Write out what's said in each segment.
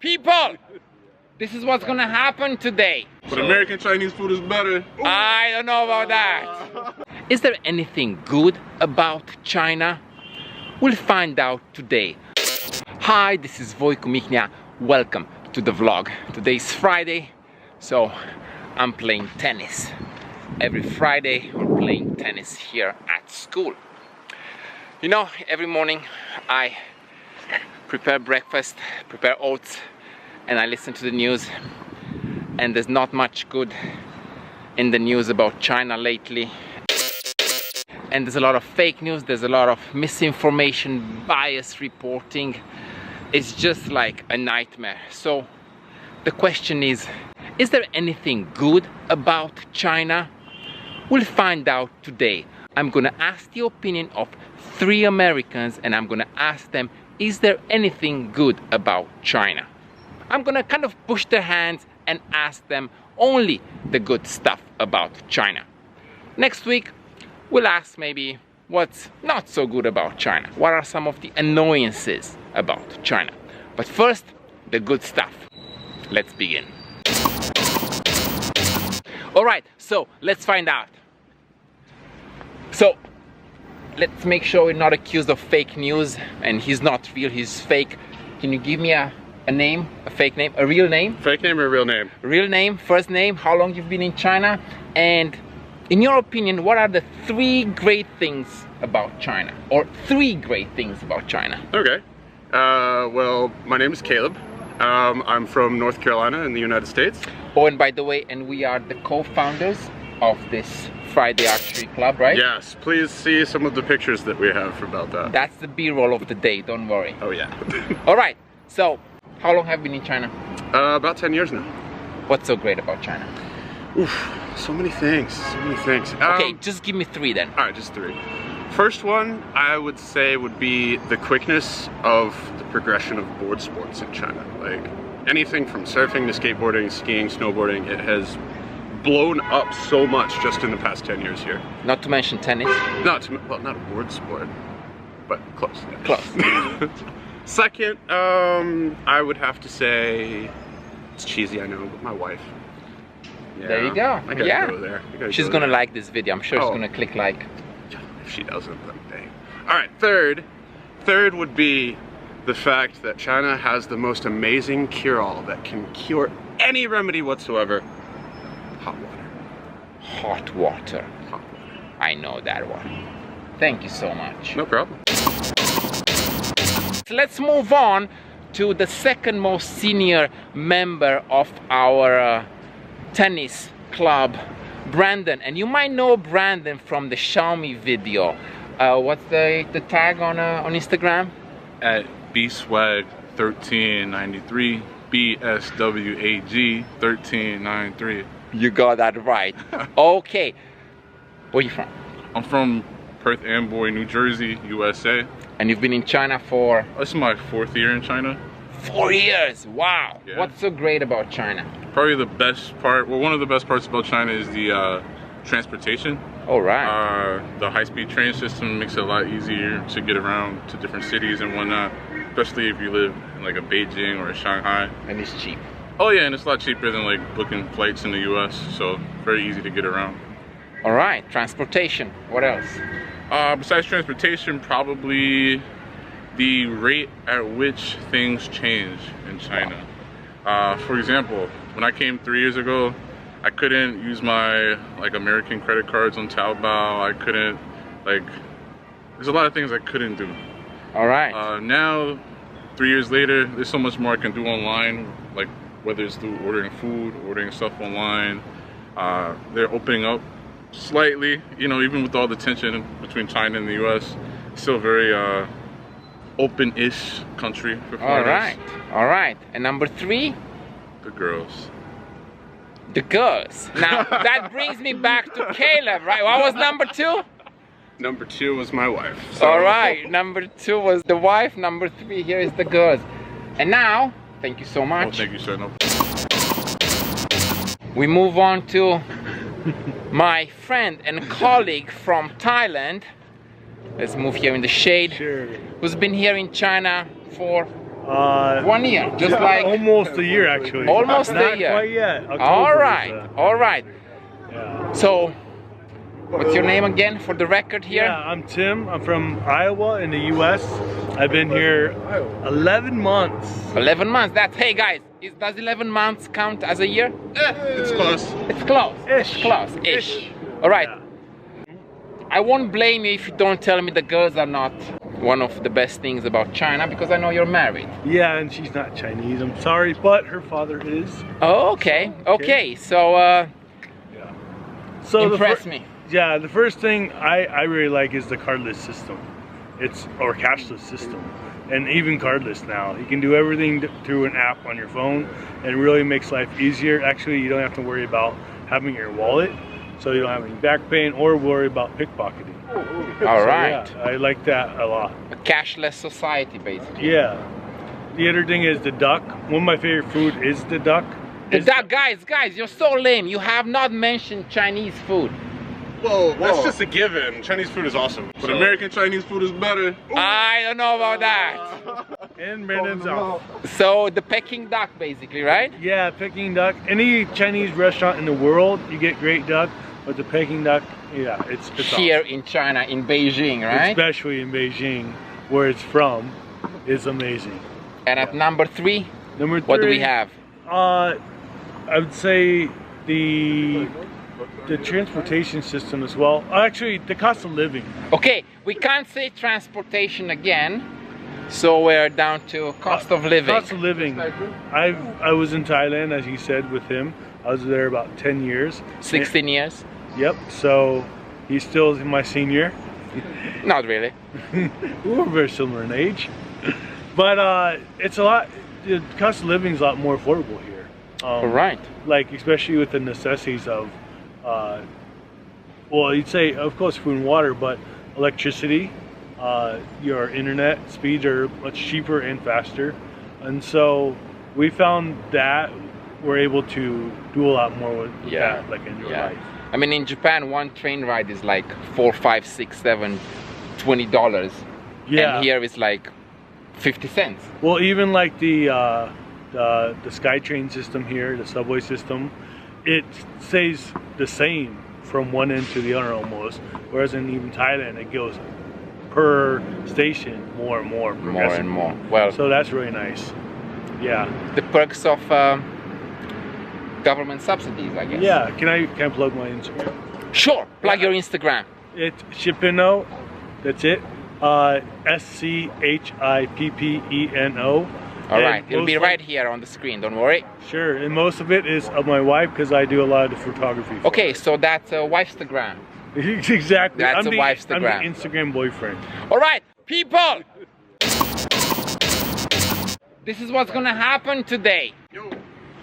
People, this is what's gonna happen today. But American Chinese food is better. Ooh. I don't know about that. Is there anything good about China? We'll find out today. Hi, this is Vojko Michnia. Welcome to the vlog. Today is Friday, so I'm playing tennis. Every Friday we're playing tennis here at school. You know, every morning I prepare breakfast, prepare oats, and I listen to the news, and there's not much good in the news about China lately. And there's a lot of fake news, there's a lot of misinformation, bias reporting. It's just like a nightmare. So the question is there anything good about China? We'll find out today. I'm gonna ask the opinion of 3 Americans, and I'm gonna ask them, is there anything good about China? I'm gonna kind of push their hands and ask them only the good stuff about China. Next week, we'll ask maybe what's not so good about China. What are some of the annoyances about China? But first, the good stuff. Let's begin. All right, so let's find out. So let's make sure we're not accused of fake news, and he's not real, he's fake. Can you give me a name, a fake name, a real name? Fake name or real name? Real name, first name, how long you've been in China, and in your opinion, what are the 3 great things about China? Or 3 great things about China? Okay. Well, my name is Caleb. I'm from North Carolina in the United States. Oh, and by the way, and we are the co-founders of this Friday Archery Club, right? Yes, please see some of the pictures that we have about that. That's the B-roll of the day, don't worry. Oh yeah. All right, so how long have you been in China? About 10 years now. What's so great about China? Oof, so many things, so many things. Okay, just give me 3 then. All right, just 3. First one, I would say, would be the quickness of the progression of board sports in China. Like anything from surfing to skateboarding, skiing, snowboarding, it has blown up so much just in the past 10 years here. Not to mention tennis. Well, not a board sport, but close. Yeah. Close. Second, I would have to say, it's cheesy, I know, but my wife. Yeah, there you go. I gotta go there. She's gonna like this video. I'm sure she's gonna click like. If she doesn't, then dang. All right, third would be the fact that China has the most amazing cure-all that can cure any remedy whatsoever. Hot water. Hot water. Hot water. I know that one. Thank you so much. No problem. So let's move on to the second most senior member of our tennis club, Brandon. And you might know Brandon from the Xiaomi video. What's the tag on Instagram? At bswag1393, BSWAG 1393. You got that right. Okay. Where are you from? I'm from Perth Amboy, New Jersey, USA. And you've been in China for? This is my 4th year in China. 4 years, wow. Yeah. What's so great about China? Probably the best part, well, one of the best parts about China is the transportation. All right. The high-speed train system makes it a lot easier to get around to different cities and whatnot, especially if you live in like a Beijing or a Shanghai. And it's cheap. Oh yeah, and it's a lot cheaper than like booking flights in the US, so very easy to get around. All right, transportation, what else? Besides transportation, probably the rate at which things change in China. For example, when I came 3 years ago, I couldn't use my like American credit cards on Taobao. I couldn't, like, there's a lot of things I couldn't do. All right. Now, 3 years later, there's so much more I can do online, like whether it's through ordering food, ordering stuff online. They're opening up slightly, you know, even with all the tension between China and the US, still very open-ish country for foreigners. All right. And number 3? The girls. The girls. Now, that brings me back to Caleb, right? What was number 2? Number 2 was my wife. So. All right, number 2 was the wife, number 3, here is the girls. And now, thank you so much. Oh, thank you, sir. No. We move on to my friend and colleague from Thailand. Let's move here in the shade. Sure. Who's been here in China for 1 year, just like almost a year actually. Almost a Not year. quite yet. October all is, right, all right. Yeah. So, what's your name again for the record here? Yeah, I'm Tim. I'm from Iowa in the U.S. I've been here 11 months. 11 months. That's hey guys. Does 11 months count as a year? It's close. It's close. Ish. Close. Ish. All right. Yeah. I won't blame you if you don't tell me the girls are not one of the best things about China, because I know you're married. Yeah, and she's not Chinese. I'm sorry, but her father is. Oh, okay. Okay. So, So impress me. Yeah, the first thing I really like is the cardless system. Or cashless system. And even cardless now. You can do everything through an app on your phone, and it really makes life easier. Actually, you don't have to worry about having your wallet, so you don't have any back pain or worry about pickpocketing. All right. Yeah, I like that a lot. A cashless society, basically. Yeah. The other thing is the duck. One of my favorite food is the duck. The duck, guys, you're so lame. You have not mentioned Chinese food. Whoa, that's just a given. Chinese food is awesome. But American Chinese food is better. I don't know about that. And Brandon's off. So the Peking duck, basically, right? Yeah, Peking duck. Any Chinese restaurant in the world, you get great duck. But the Peking duck, yeah, it's Here awesome. in China, in Beijing, right? Especially in Beijing, where it's from, is amazing. And at number 3, Number 3. what do we have? I would say the transportation system as well. Actually, the cost of living. Okay, we can't say transportation again, so we're down to cost of living. Cost of living. I was in Thailand, as you said, with him. I was there about 10 years. 16 years? Yep. So he's still my senior. Not really. We're very similar in age, but it's a lot. The cost of living is a lot more affordable here. All right. Like especially with the necessities of, well, you'd say of course food and water, but electricity, your internet speeds are much cheaper and faster, and so we found that we're able to do a lot more with that, like in your life. I mean, in Japan, one train ride is like $4, $5, $6, $7, $20. Yeah. And here it's like 50 cents. Well, even like the SkyTrain system here, the subway system, it stays the same from one end to the other almost. Whereas in even Thailand, it goes per station more and more. More and more. Well, so that's really nice. Yeah. The perks of government subsidies, I guess. Yeah. Can I plug my Instagram? Sure. Plug your Instagram. It's Shippino. That's it. SCHIPPENO. All right, it'll be right here on the screen, don't worry. Sure, and most of it is of my wife because I do a lot of the photography. Okay, so that's a wife's-tagram. Exactly. That's I'm a wife's-tagram. I'm the Instagram boyfriend. All right, people! This is what's gonna happen today.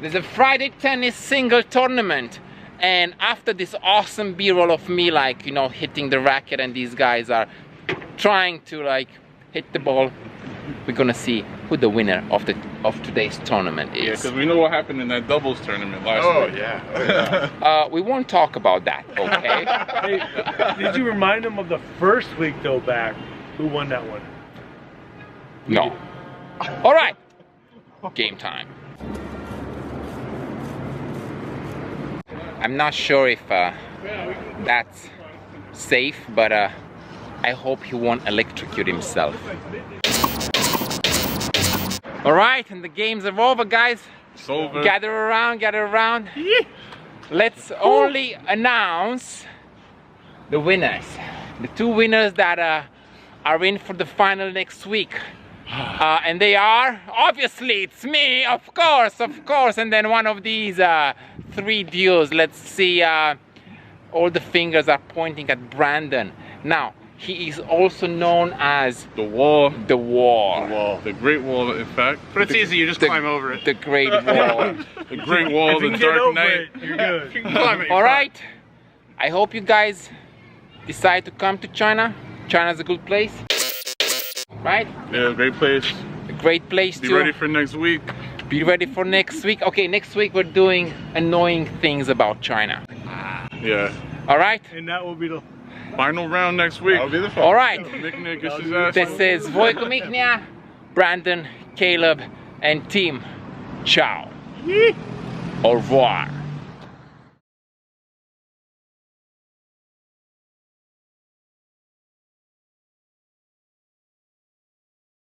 There's a Friday tennis single tournament, and after this awesome b-roll of me, like, you know, hitting the racket, and these guys are trying to like hit the ball, we're gonna see who the winner of today's tournament is. Yeah, because we know what happened in that doubles tournament last week. We won't talk about that, okay? Hey, did you remind them of the first week though back? Who won that one? No. All right, game time. I'm not sure if that's safe, but I hope he won't electrocute himself. All right, and the games are over, guys. It's over. Gather around, gather around. Let's only announce the winners. The two winners that are in for the final next week. And they are, obviously, it's me, of course, and then one of these 3 duos. Let's see, all the fingers are pointing at Brandon. Now, he is also known as The Wall. The Wall. The Great Wall, in fact. But it's easy, you just climb over it. The Great Wall. The Great Wall, If you the can get Dark over Knight. it, you're good. You can climb it. All right, I hope you guys decide to come to China. China's a good place, right? Yeah, great place. A great place Be to ready for next week. be ready for next week. Okay, next week we're doing annoying things about China. Yeah. All right. And that will be the Final round next week. That'll be the fun. All right. Nick gets his ass. This is Vojko Michnia, Brandon Caleb and team. Ciao. Au revoir.